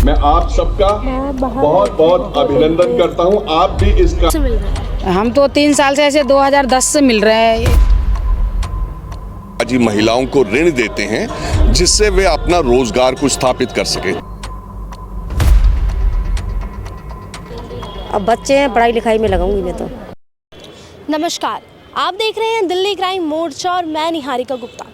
मैं आप सबका बहुत बहुत अभिनंदन करता हूं। आप भी इसका हम तो 3 साल से ऐसे 2010 से मिल रहे हैं। आज महिलाओं को ऋण देते हैं जिससे वे अपना रोजगार को स्थापित कर सके। अब बच्चे हैं, पढ़ाई लिखाई में लगाऊंगी मैं तो। नमस्कार, आप देख रहे हैं दिल्ली क्राइम मोर्चा और मैं निहारिका गुप्ता।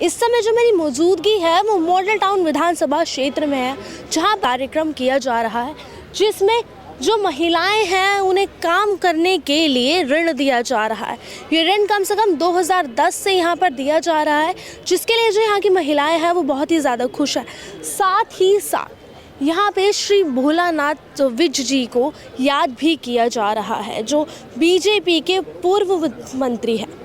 इस समय जो मेरी मौजूदगी है वो मॉडल टाउन विधानसभा क्षेत्र में है, जहां कार्यक्रम किया जा रहा है जिसमें जो महिलाएं हैं उन्हें काम करने के लिए ऋण दिया जा रहा है। ये ऋण कम से कम 2010 से यहाँ पर दिया जा रहा है, जिसके लिए जो यहाँ की महिलाएं हैं वो बहुत ही ज़्यादा खुश है। साथ ही साथ यहाँ पे श्री भोलानाथ विज जी को याद भी किया जा रहा है, जो बीजेपी के पूर्व वित्त मंत्री हैं।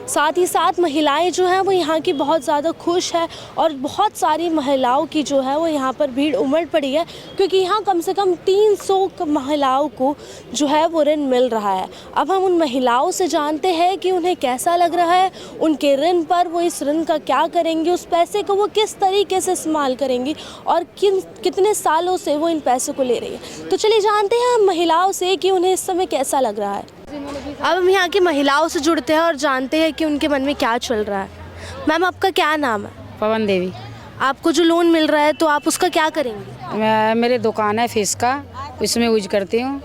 साथ ही साथ महिलाएं जो हैं वो यहाँ की बहुत ज़्यादा खुश है और बहुत सारी महिलाओं की जो है वो यहाँ पर भीड़ उमड़ पड़ी है, क्योंकि यहाँ कम से कम 300 महिलाओं को जो है वो ऋण मिल रहा है। अब हम उन महिलाओं से जानते हैं कि उन्हें कैसा लग रहा है, उनके ऋण पर वो इस ऋण का क्या करेंगे, उस पैसे को वो किस तरीके से इस्तेमाल करेंगी और कितने सालों से वो इन पैसों को ले रही है। तो चलिए जानते हैं हम महिलाओं से कि उन्हें इस समय कैसा लग रहा है। अब हम यहाँ की महिलाओं से जुड़ते हैं और जानते हैं कि उनके मन में क्या चल रहा है। मैम, आपका क्या नाम है? पवन देवी। आपको जो लोन मिल रहा है तो आप उसका क्या करेंगे? मेरे दुकान है फिश का, उसमें यूज करती हूँ।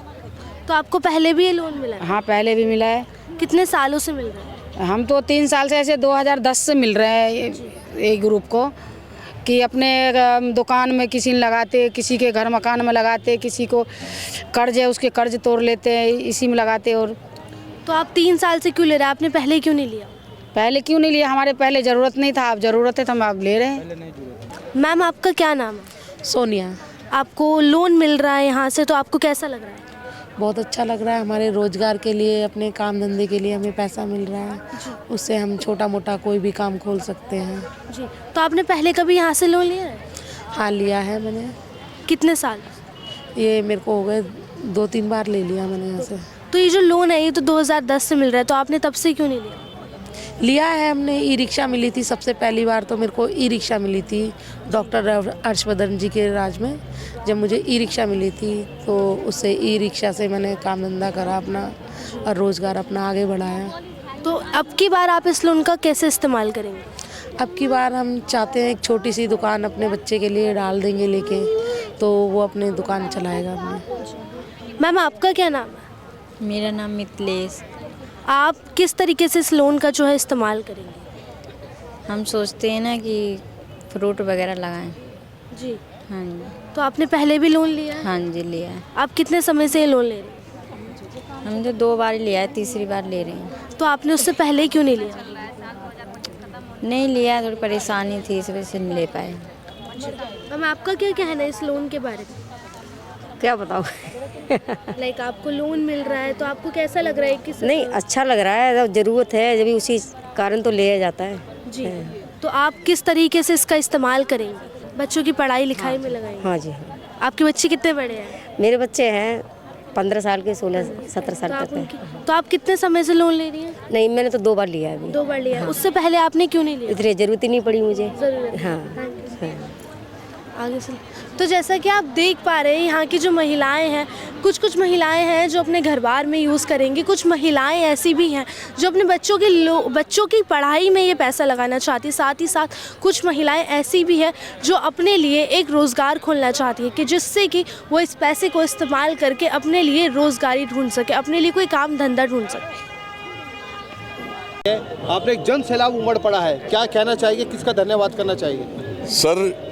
तो आपको पहले भी ये लोन मिला है? हाँ, पहले भी मिला है। कितने सालों से मिल रहा है? हम तो 3 साल से ऐसे 2010 से मिल रहे हैं एक ग्रुप को, कि अपने दुकान में किसी ने लगाते, किसी के घर मकान में लगाते, किसी को कर्ज है उसके कर्ज तोड़ लेते हैं, इसी में लगाते। और तो आप 3 साल से क्यों ले रहे हैं? आपने पहले क्यों नहीं लिया? पहले क्यों नहीं लिया? हमारे पहले ज़रूरत नहीं था, अब ज़रूरत है तो हम अब ले रहे हैं। मैम, आपका क्या नाम है? सोनिया। आपको लोन मिल रहा है यहाँ से, तो आपको कैसा लग रहा है? बहुत अच्छा लग रहा है। हमारे रोजगार के लिए, अपने काम धंधे के लिए हमें पैसा मिल रहा है, उससे हम छोटा मोटा कोई भी काम खोल सकते हैं। जी, तो आपने पहले कभी यहाँ से लोन लिया है? हाँ, लिया है मैंने। कितने साल? ये मेरे को हो गए 2-3 बार ले लिया मैंने यहाँ से। तो ये जो लोन है ये तो 2010 से मिल रहा है, तो आपने तब से क्यों नहीं लिया? लिया है हमने। ई रिक्शा मिली थी सबसे पहली बार, तो मेरे को ई रिक्शा मिली थी डॉक्टर हर्षवर्धन जी के राज में। जब मुझे ई रिक्शा मिली थी तो उससे ई रिक्शा से मैंने काम धंधा करा अपना और रोज़गार अपना आगे बढ़ाया। तो अब की बार आप इस लोन का कैसे इस्तेमाल करेंगे? अब की बार हम चाहते हैं एक छोटी सी दुकान अपने बच्चे के लिए डाल देंगे लेके, तो वो अपने दुकान चलाएगा अपने। मैम, आपका क्या नाम है? मेरा नाम मिथिलेश। आप किस तरीके से इस लोन का जो है इस्तेमाल करेंगे? हम सोचते हैं ना कि फ्रूट वगैरह लगाएं। जी। हाँ जी। तो आपने पहले भी लोन लिया है? हाँ जी, लिया है। आप कितने समय से ये लोन ले रहे हैं? हम तो 2 बार लिया है, तीसरी बार ले रहे हैं। तो आपने उससे पहले क्यों नहीं लिया? नहीं लिया, थोड़ी परेशानी थी, इस वजह से नहीं ले पाए। मैम, आपका क्या कहना है इस लोन के बारे में? क्या बताऊँ। लाइक आपको लोन मिल रहा है तो आपको कैसा लग रहा है कि नहीं, अच्छा लग रहा है। जब ज़रूरत है जब भी उसी कारण तो लिया जाता है। जी। तो आप किस तरीके से इसका इस्तेमाल करेंगे? बच्चों की पढ़ाई लिखाई में लगाएंगे? हाँ जी, हाँ। आपके बच्चे कितने बड़े हैं? मेरे बच्चे हैं 15 साल के, 16-17 साल तक है। तो आप कितने समय से लोन ले रही हैं? नहीं, मैंने तो 2 बार लिया है अभी। 2 बार लिया है। उससे पहले आपने क्यों नहीं लिया? इतनी ज़रूरत ही नहीं पड़ी मुझे। जरूरत। हाँ, हाँ। आगे से तो जैसा कि आप देख पा रहे हैं यहाँ की जो महिलाएं हैं, कुछ महिलाएं हैं जो अपने घर बार में यूज़ करेंगी, कुछ महिलाएं ऐसी भी हैं जो अपने बच्चों की पढ़ाई में ये पैसा लगाना चाहती। साथ ही साथ कुछ महिलाएं ऐसी भी हैं जो अपने लिए एक रोज़गार खोलना चाहती है, कि जिससे कि वो इस पैसे को इस्तेमाल करके अपने लिए रोज़गारी ढूंढ सके, अपने लिए कोई काम धंधा ढूंढ सके। आपने एक जन सैलाब उमड़ पड़ा है, क्या कहना चाहिए, किसका धन्यवाद करना चाहिए? सर,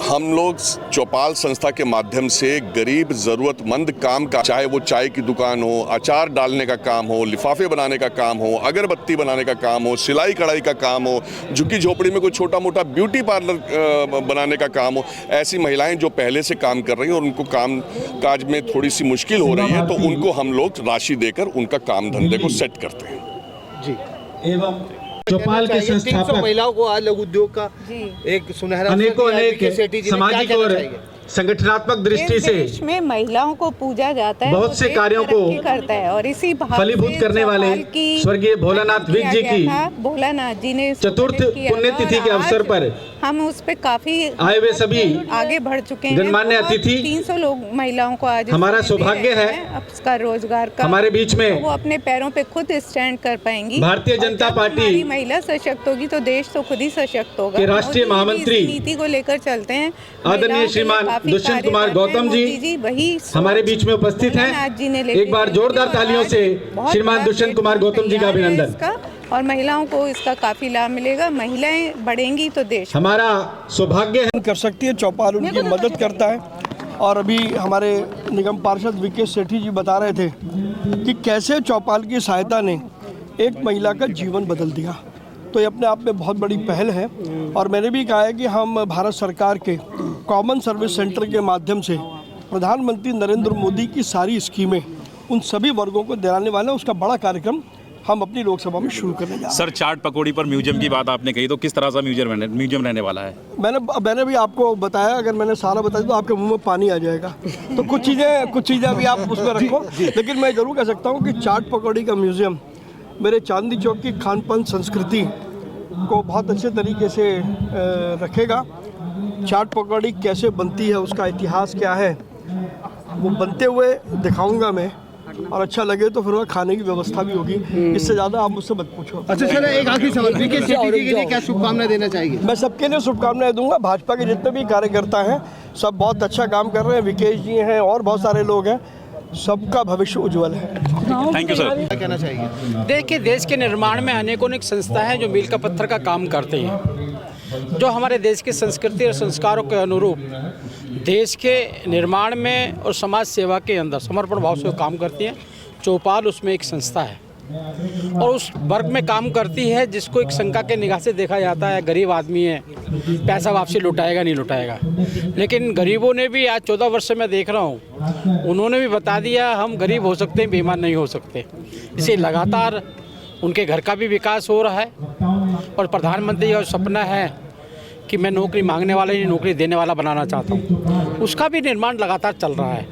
हम लोग चौपाल संस्था के माध्यम से गरीब ज़रूरतमंद काम का, चाहे वो चाय की दुकान हो, अचार डालने का काम हो, लिफाफे बनाने का काम हो, अगरबत्ती बनाने का काम हो, सिलाई कढ़ाई का काम हो, झुग्गी झोपड़ी में कोई छोटा मोटा ब्यूटी पार्लर बनाने का काम हो, ऐसी महिलाएं जो पहले से काम कर रही हैं और उनको काम काज में थोड़ी सी मुश्किल हो रही है, तो उनको हम लोग राशि देकर उनका काम धंधे को सेट करते हैं। जी। एवं चौपाल के 300 संस्थापक महिलाओं को आज लघु उद्योग का एक सुनहरा अनेक सामाजिक और संगठनात्मक दृष्टि से देश में महिलाओं को पूजा जाता है, बहुत से कार्यों को करता है और इसी फलीभूत करने वाले स्वर्गीय भोलानाथ विज जी की भोलानाथ जी ने चतुर्थ पुण्यतिथि के अवसर पर हम उस पे काफी आए हुए सभी आगे बढ़ चुके हैं। गणमान्य बहुत अतिथि, 300 लोग महिलाओं को आज हमारा इसमें दे सौभाग्य रहे है हैं उसका रोजगार का, हमारे बीच में वो अपने पैरों पे खुद स्टैंड कर पाएंगी। भारतीय जनता और जब पार्टी हमारी महिला सशक्त होगी तो देश तो खुद ही सशक्त होगा। के राष्ट्रीय मोदी जी भी महामंत्री इस नीति को लेकर चलते हैं। आदरणीय महिलाओं के लिए श्रीमान काफी दुष्यंत कार्य कुमार कर रहे हैं। गौतम जी मोदी जी वही हमारे बीच में उपस्थित हैं। भोलानाथ जी ने लेके एक बार चली जोरदार और तालियों आज से बहुत श्रीमान बड़ा दुष्यंत कुमार गौतम जी का तैयार है अभिनंदन। इसका, और महिलाओं को इसका काफी लाभ मिलेगा। महिलाएं बढ़ेंगी तो देश हमारा सौभाग्य है। कर सकती है। चौपाल उनकी मदद करता है। और अभी हमारे निगम पार्षद विकेश सेठी जी बता रहे थे कि कैसे चौपाल की सहायता ने एक महिला का जीवन बदल दिया। तो ये अपने आप में बहुत बड़ी पहल है। और मैंने भी कहा है कि हम भारत सरकार के कॉमन सर्विस सेंटर के माध्यम से प्रधानमंत्री नरेंद्र मोदी की सारी स्कीमें उन सभी वर्गों को दिलाने वाले हैं। उसका बड़ा कार्यक्रम हम अपनी लोकसभा में शुरू करने जा रहे हैं। सर, चाट पकौड़ी पर म्यूजियम की बात आपने कही, तो किस तरह का म्यूजियम रहने वाला है? मैंने भी आपको बताया, अगर मैंने सारा बता दिया तो आपके मुंह में पानी आ जाएगा। तो कुछ चीज़ें अभी आप उसमें रखो। लेकिन मैं ज़रूर कह सकता हूँ कि चाट पकौड़ी का म्यूजियम मेरे चांदनी चौक की खान पान संस्कृति को बहुत अच्छे तरीके से रखेगा। चाट पकौड़ी कैसे बनती है, उसका इतिहास क्या है, वो बनते हुए दिखाऊंगा मैं। और अच्छा लगे तो फिर वहाँ खाने की व्यवस्था भी होगी। इससे ज़्यादा आप मुझसे मत पूछो। अच्छा सर, एक आखिरी सवाल, विकेश सेठी जी के लिए क्या शुभकामनाएं देना चाहेंगे? मैं सबके लिए शुभकामनाएं दूंगा। भाजपा के जितने भी कार्यकर्ता हैं सब बहुत अच्छा काम कर रहे हैं। विकेश जी हैं और बहुत सारे लोग हैं। सबका भविष्य उज्जवल है। Thank you sir. क्या कहना चाहिए? देखिए, देश के निर्माण में अनेकों संस्था है जो मील का पत्थर का काम करते हैं, जो हमारे देश की संस्कृति और संस्कारों के अनुरूप देश के निर्माण में और समाज सेवा के अंदर समर्पण भाव से काम करती हैं। चौपाल उसमें एक संस्था है और उस वर्ग में काम करती है जिसको एक शंका के निगाह से देखा जाता है, गरीब आदमी है, पैसा वापसी लुटाएगा नहीं लुटाएगा। लेकिन गरीबों ने भी आज 14 वर्ष से मैं देख रहा हूँ, उन्होंने भी बता दिया हम गरीब हो सकते हैं, बेईमान नहीं हो सकते। इसे लगातार उनके घर का भी विकास हो रहा है और प्रधानमंत्री का सपना है कि मैं नौकरी मांगने वाला नहीं, नौकरी देने वाला बनाना चाहता हूँ, उसका भी निर्माण लगातार चल रहा है।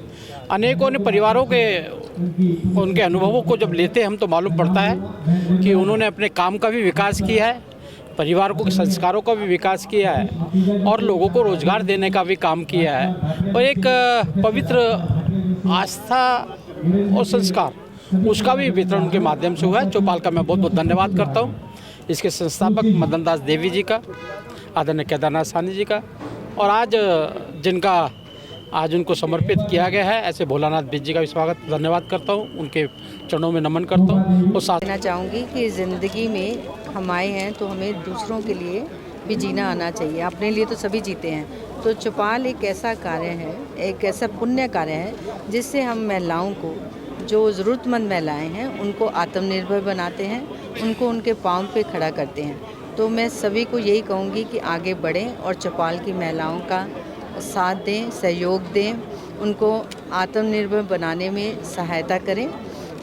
अनेकों ने परिवारों के उनके अनुभवों को जब लेते हैं हम तो मालूम पड़ता है कि उन्होंने अपने काम का भी विकास किया है, परिवार को संस्कारों का भी विकास किया है और लोगों को रोजगार देने का भी काम किया है। और एक पवित्र आस्था और संस्कार उसका भी वितरण उनके माध्यम से हुआ है। चौपाल का मैं बहुत बहुत धन्यवाद करता हूँ, इसके संस्थापक मदन दास देवी जी का, आदरणीय केदारनाथ साहनी जी का, और आज जिनका आज उनको समर्पित किया गया है ऐसे भोलानाथ बीज जी का भी स्वागत धन्यवाद करता हूँ, उनके चरणों में नमन करता हूँ। और साथ कहना चाहूँगी कि ज़िंदगी में हम आए हैं तो हमें दूसरों के लिए भी जीना आना चाहिए। अपने लिए तो सभी जीते हैं, तो चौपाल एक ऐसा कार्य है, एक ऐसा पुण्य कार्य है जिससे हम महिलाओं को, जो ज़रूरतमंद महिलाएं हैं, उनको आत्मनिर्भर बनाते हैं, उनको उनके पाँव पे खड़ा करते हैं। तो मैं सभी को यही कहूँगी कि आगे बढ़ें और चौपाल की महिलाओं का साथ दें, सहयोग दें, उनको आत्मनिर्भर बनाने में सहायता करें।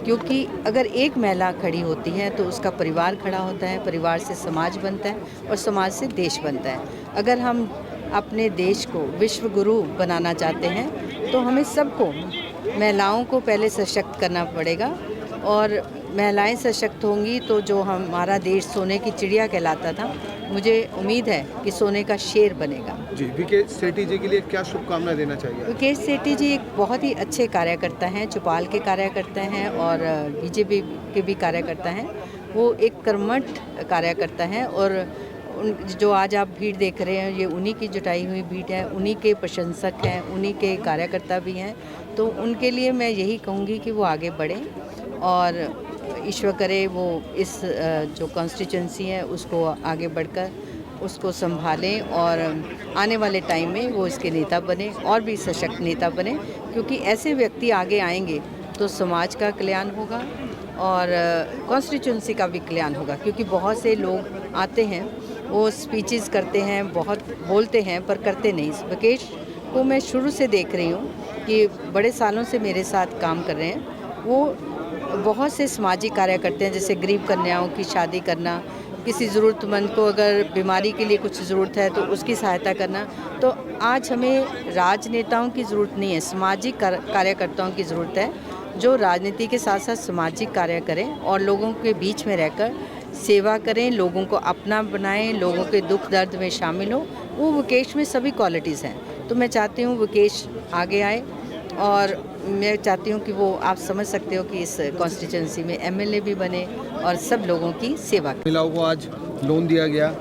क्योंकि अगर एक महिला खड़ी होती है तो उसका परिवार खड़ा होता है, परिवार से समाज बनता है और समाज से देश बनता है। अगर हम अपने देश को विश्व गुरु बनाना चाहते हैं तो हमें सबको, महिलाओं को पहले सशक्त करना पड़ेगा। और महिलाएं सशक्त होंगी तो जो हमारा देश सोने की चिड़िया कहलाता था, मुझे उम्मीद है कि सोने का शेर बनेगा। जी, विकेश सेठी जी के लिए क्या शुभकामनाएं देना चाहिए? विकेश सेठी जी एक बहुत ही अच्छे कार्यकर्ता हैं, चौपाल के कार्यकर्ता हैं और बीजेपी के भी कार्यकर्ता हैं। वो एक कर्मठ कार्यकर्ता हैं और जो आज आप भीड़ देख रहे हैं ये उन्हीं की जुटाई हुई भीड़ है, उन्हीं के प्रशंसक हैं, उन्हीं के कार्यकर्ता भी हैं। तो उनके लिए मैं यही कहूँगी कि वो आगे बढ़ें और ईश्वर करे वो इस जो कॉन्स्टिट्यूंसी है उसको आगे बढ़कर उसको संभालें और आने वाले टाइम में वो इसके नेता बने और भी सशक्त नेता बने। क्योंकि ऐसे व्यक्ति आगे आएंगे तो समाज का कल्याण होगा और कॉन्स्टिट्यूंसी का भी कल्याण होगा। क्योंकि बहुत से लोग आते हैं, वो स्पीचेस करते हैं, बहुत बोलते हैं पर करते नहीं। विकेश को मैं शुरू से देख रही हूँ कि बड़े सालों से मेरे साथ काम कर रहे हैं। वो बहुत से सामाजिक कार्य करते हैं, जैसे गरीब कन्याओं की शादी करना, किसी ज़रूरतमंद को अगर बीमारी के लिए कुछ ज़रूरत है तो उसकी सहायता करना। तो आज हमें राजनेताओं की ज़रूरत नहीं है, सामाजिक कार्यकर्ताओं की ज़रूरत है जो राजनीति के साथ साथ सामाजिक कार्य करें और लोगों के बीच में रहकर सेवा करें, लोगों को अपना बनाएं, लोगों के दुख दर्द में शामिल हो, वो विकेश में सभी क्वालिटीज़ हैं। तो मैं चाहती हूँ विकेश आगे आए और मैं चाहती हूँ कि वो आप समझ सकते हो कि इस कॉन्स्टिट्यूंसी में एमएलए भी बने और सब लोगों की सेवा करें। महिलाओं को आज लोन दिया गया,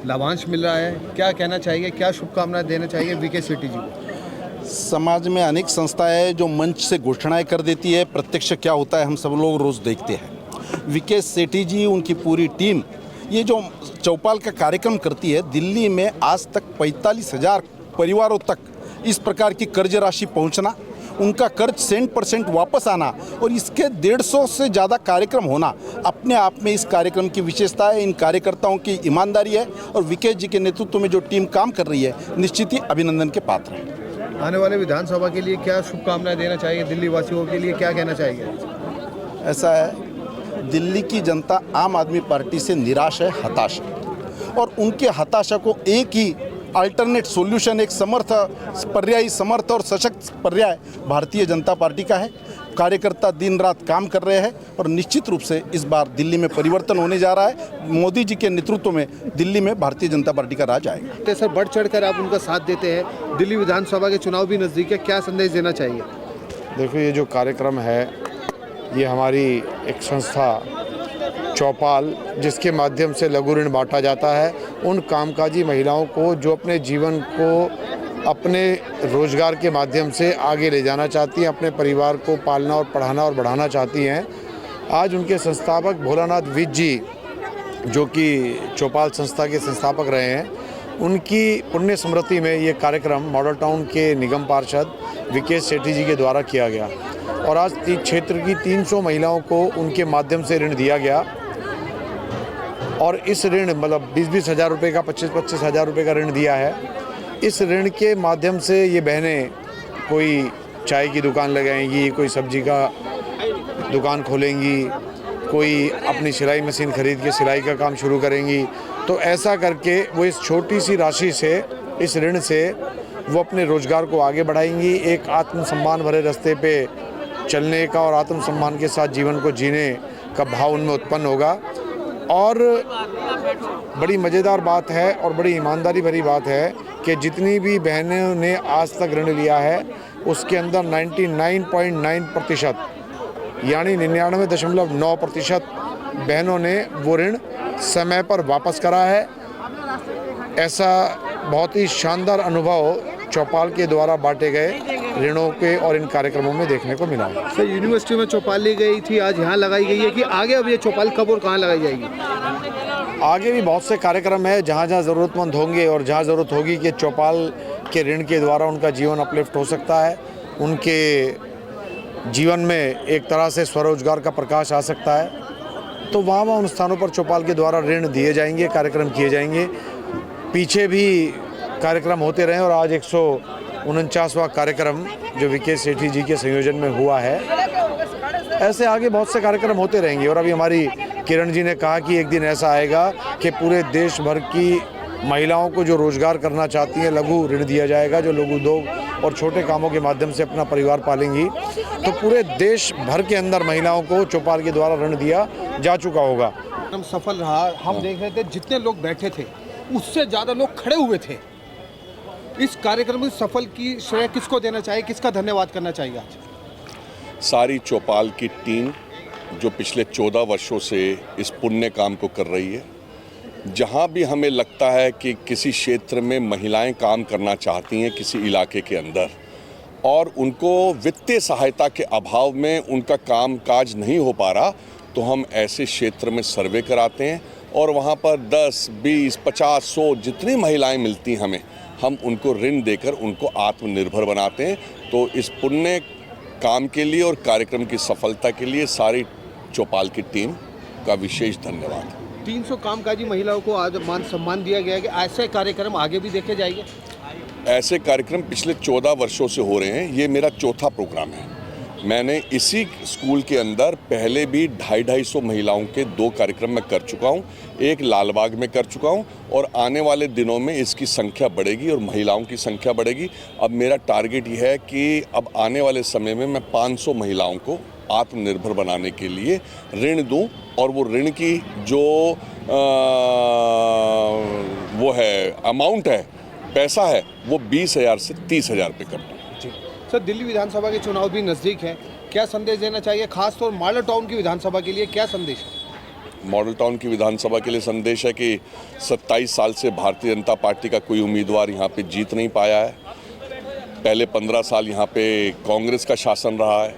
लाभांश मिल रहा है, क्या कहना चाहिए, क्या शुभकामनाएं देना चाहिए वीके सेठी जी को? समाज में अनेक संस्थाएं जो मंच से घोषणाएं कर देती है, प्रत्यक्ष क्या होता है हम सब लोग रोज़ देखते हैं। वीके सेठी जी, उनकी पूरी टीम ये जो चौपाल का कार्यक्रम करती है, दिल्ली में आज तक 45,000 परिवारों तक इस प्रकार की कर्ज राशि पहुंचना, उनका कर्ज 100% वापस आना और इसके 150 से ज़्यादा कार्यक्रम होना अपने आप में इस कार्यक्रम की विशेषता है। इन कार्यकर्ताओं की ईमानदारी है और विकेश जी के नेतृत्व में जो टीम काम कर रही है, निश्चित ही अभिनंदन के पात्र है। आने वाले विधानसभा के लिए क्या शुभकामनाएं देना चाहिए, दिल्ली वासियों के लिए क्या कहना चाहिए? ऐसा है, दिल्ली की जनता आम आदमी पार्टी से निराश है, हताश है और उनके हताशा को एक ही अल्टरनेट सॉल्यूशन, एक पर्यायी समर्थ और सशक्त पर्याय भारतीय जनता पार्टी का है। कार्यकर्ता दिन रात काम कर रहे हैं और निश्चित रूप से इस बार दिल्ली में परिवर्तन होने जा रहा है। मोदी जी के नेतृत्व में दिल्ली में भारतीय जनता पार्टी का राज आएगा। सर, बढ़ चढ़ कर आप उनका साथ देते हैं, दिल्ली विधानसभा के चुनाव भी नज़दीक है, क्या संदेश देना चाहिए? देखो, ये जो कार्यक्रम है ये हमारी एक संस्था चौपाल, जिसके माध्यम से लघु ऋण बांटा जाता है उन कामकाजी महिलाओं को जो अपने जीवन को अपने रोजगार के माध्यम से आगे ले जाना चाहती हैं, अपने परिवार को पालना और पढ़ाना और बढ़ाना चाहती हैं। आज उनके संस्थापक भोलानाथ विज जी, जो कि चौपाल संस्था के संस्थापक रहे हैं, उनकी पुण्य स्मृति में ये कार्यक्रम मॉडल टाउन के निगम पार्षद विकेश सेठी जी के द्वारा किया गया और आज क्षेत्र की 300 महिलाओं को उनके माध्यम से ऋण दिया गया और इस ऋण मतलब 20-20 हज़ार रुपये का, 25-25 हज़ार रुपये का ऋण दिया है। इस ऋण के माध्यम से ये बहनें कोई चाय की दुकान लगाएंगी, कोई सब्जी का दुकान खोलेंगी, कोई अपनी सिलाई मशीन खरीद के सिलाई का काम शुरू करेंगी। तो ऐसा करके वो इस छोटी सी राशि से, इस ऋण से वो अपने रोज़गार को आगे बढ़ाएंगी। एक आत्मसम्मान भरे रास्ते पे चलने का और आत्मसम्मान के साथ जीवन को जीने का भाव उनमें उत्पन्न होगा। और बड़ी मज़ेदार बात है और बड़ी ईमानदारी भरी बात है कि जितनी भी बहनों ने आज तक ऋण लिया है उसके अंदर 99.9% यानी 99.9% बहनों ने वो ऋण समय पर वापस करा है। ऐसा बहुत ही शानदार अनुभव चौपाल के द्वारा बांटे गए ऋणों के और इन कार्यक्रमों में देखने को मिला। सर, यूनिवर्सिटी में चौपाल ली गई थी, आज यहाँ लगाई गई है कि आगे अब ये चौपाल कब और कहाँ लगाई जाएगी? आगे भी बहुत से कार्यक्रम है, जहाँ जहाँ ज़रूरतमंद होंगे और जहाँ ज़रूरत होगी कि चौपाल के ऋण के द्वारा उनका जीवन अपलिफ्ट हो सकता है, उनके जीवन में एक तरह से स्वरोजगार का प्रकाश आ सकता है, तो वहाँ उन स्थानों पर चौपाल के द्वारा ऋण दिए जाएंगे, कार्यक्रम किए जाएंगे। पीछे भी कार्यक्रम होते रहे और आज 149वां कार्यक्रम जो विकेश सेठी जी के संयोजन में हुआ है, ऐसे आगे बहुत से कार्यक्रम होते रहेंगे। और अभी हमारी किरण जी ने कहा कि एक दिन ऐसा आएगा कि पूरे देश भर की महिलाओं को जो रोज़गार करना चाहती हैं लघु ऋण दिया जाएगा, जो लघु उद्योग और छोटे कामों के माध्यम से अपना परिवार पालेंगी। तो पूरे देश भर के अंदर महिलाओं को चौपाल के द्वारा ऋण दिया जा चुका होगा। हम सफल रहा, हम देख रहे थे जितने लोग बैठे थे उससे ज़्यादा लोग खड़े हुए थे। इस कार्यक्रम में सफल की श्रेय किसको देना चाहिए, किसका धन्यवाद करना चाहिए? आज सारी चौपाल की टीम जो पिछले 14 वर्षों से इस पुण्य काम को कर रही है। जहाँ भी हमें लगता है कि किसी क्षेत्र में महिलाएं काम करना चाहती हैं किसी इलाके के अंदर और उनको वित्तीय सहायता के अभाव में उनका काम काज नहीं हो पा रहा, तो हम ऐसे क्षेत्र में सर्वे कराते हैं और वहाँ पर 10, 20, 50, 100 जितनी महिलाएं मिलती हमें, हम उनको ऋण देकर उनको आत्मनिर्भर बनाते हैं। तो इस पुण्य काम के लिए और कार्यक्रम की सफलता के लिए सारी चौपाल की टीम का विशेष धन्यवाद। 300 कामकाजी महिलाओं को आज मान सम्मान दिया गया कि ऐसे कार्यक्रम आगे भी देखे जाएंगे। ऐसे कार्यक्रम पिछले 14 वर्षों से हो रहे हैं, ये मेरा चौथा प्रोग्राम है। मैंने इसी स्कूल के अंदर पहले भी 250 महिलाओं के 2 कार्यक्रम में कर चुका हूँ, एक लालबाग में कर चुका हूँ और आने वाले दिनों में इसकी संख्या बढ़ेगी और महिलाओं की संख्या बढ़ेगी। अब मेरा टारगेट ये है कि अब आने वाले समय में मैं 500 महिलाओं को आत्मनिर्भर बनाने के लिए ऋण दूं और वो ऋण की जो वो है अमाउंट है पैसा है वो 20,000 से 30,000 पे कर दूँ। जी सर, दिल्ली विधानसभा के चुनाव भी नज़दीक हैं, क्या संदेश देना चाहिए खासतौर मॉडल टाउन की विधानसभा के लिए, क्या संदेश है? मॉडल टाउन की विधानसभा के लिए संदेश है कि 27 साल से भारतीय जनता पार्टी का कोई उम्मीदवार यहाँ पे जीत नहीं पाया है। पहले 15 साल यहाँ पे कांग्रेस का शासन रहा है,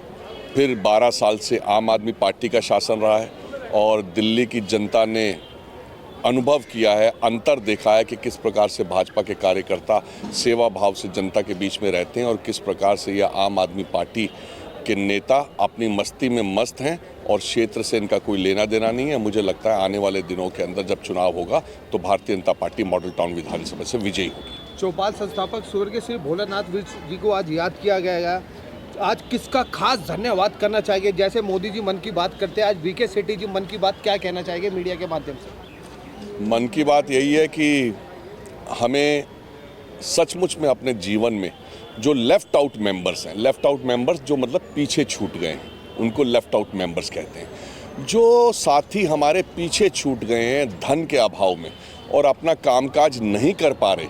फिर 12 साल से आम आदमी पार्टी का शासन रहा है और दिल्ली की जनता ने अनुभव किया है, अंतर देखा है कि किस प्रकार से भाजपा के कार्यकर्ता सेवा भाव से जनता के बीच में रहते हैं और किस प्रकार से यह आम आदमी पार्टी के नेता अपनी मस्ती में मस्त हैं और क्षेत्र से इनका कोई लेना देना नहीं है। मुझे लगता है आने वाले दिनों के अंदर जब चुनाव होगा तो Bharatiya Janata party model town विधानसभा से विजयी होगी। चौपाल संस्थापक स्वर्गीय श्री भोलानाथ जी को आज याद किया गया है, आज किसका खास धन्यवाद करना चाहिए? जैसे मोदी जी मन की बात करते हैं, आज वीके सेठी जी मन की बात क्या कहना चाहेंगे मीडिया के माध्यम से? मन की बात यही है कि हमें सचमुच में अपने जीवन में जो लेफ़्ट आउट मेंबर्स हैं, लेफ़्ट आउट मेंबर्स जो मतलब पीछे छूट गए हैं, उनको लेफ़्ट आउट मेंबर्स कहते हैं। जो साथी हमारे पीछे छूट गए हैं धन के अभाव में और अपना कामकाज नहीं कर पा रहे,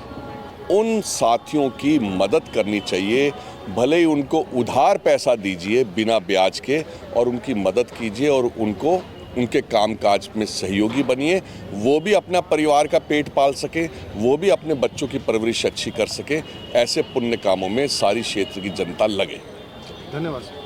उन साथियों की मदद करनी चाहिए। भले ही उनको उधार पैसा दीजिए बिना ब्याज के और उनकी मदद कीजिए और उनको उनके कामकाज में सहयोगी बनिए। वो भी अपना परिवार का पेट पाल सके, वो भी अपने बच्चों की परवरिश अच्छी कर सके। ऐसे पुण्य कामों में सारी क्षेत्र की जनता लगे। धन्यवाद।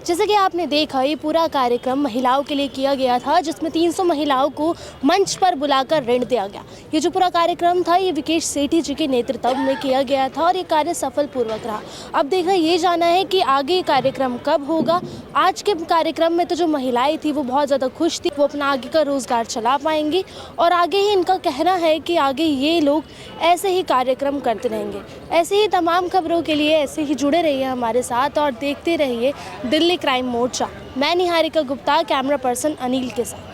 जैसे कि आपने देखा ये पूरा कार्यक्रम महिलाओं के लिए किया गया था, जिसमें 300 महिलाओं को मंच पर बुलाकर ऋण दिया गया। ये जो पूरा कार्यक्रम था ये विकेश सेठी जी के नेतृत्व में किया गया था और ये कार्य सफलपूर्वक रहा। अब देखा ये जाना है कि आगे कार्यक्रम कब होगा। आज के कार्यक्रम में तो जो महिलाएं थी वो बहुत ज़्यादा खुश थी, वो अपना आगे का रोज़गार चला पाएंगी और आगे ही इनका कहना है कि आगे ये लोग ऐसे ही कार्यक्रम करते रहेंगे। ऐसे ही तमाम खबरों के लिए ऐसे ही जुड़े रहिए हमारे साथ और देखते रहिए दिल्ली क्राइम मोर्चा। मैं निहारिका गुप्ता, कैमरा पर्सन अनिल के साथ।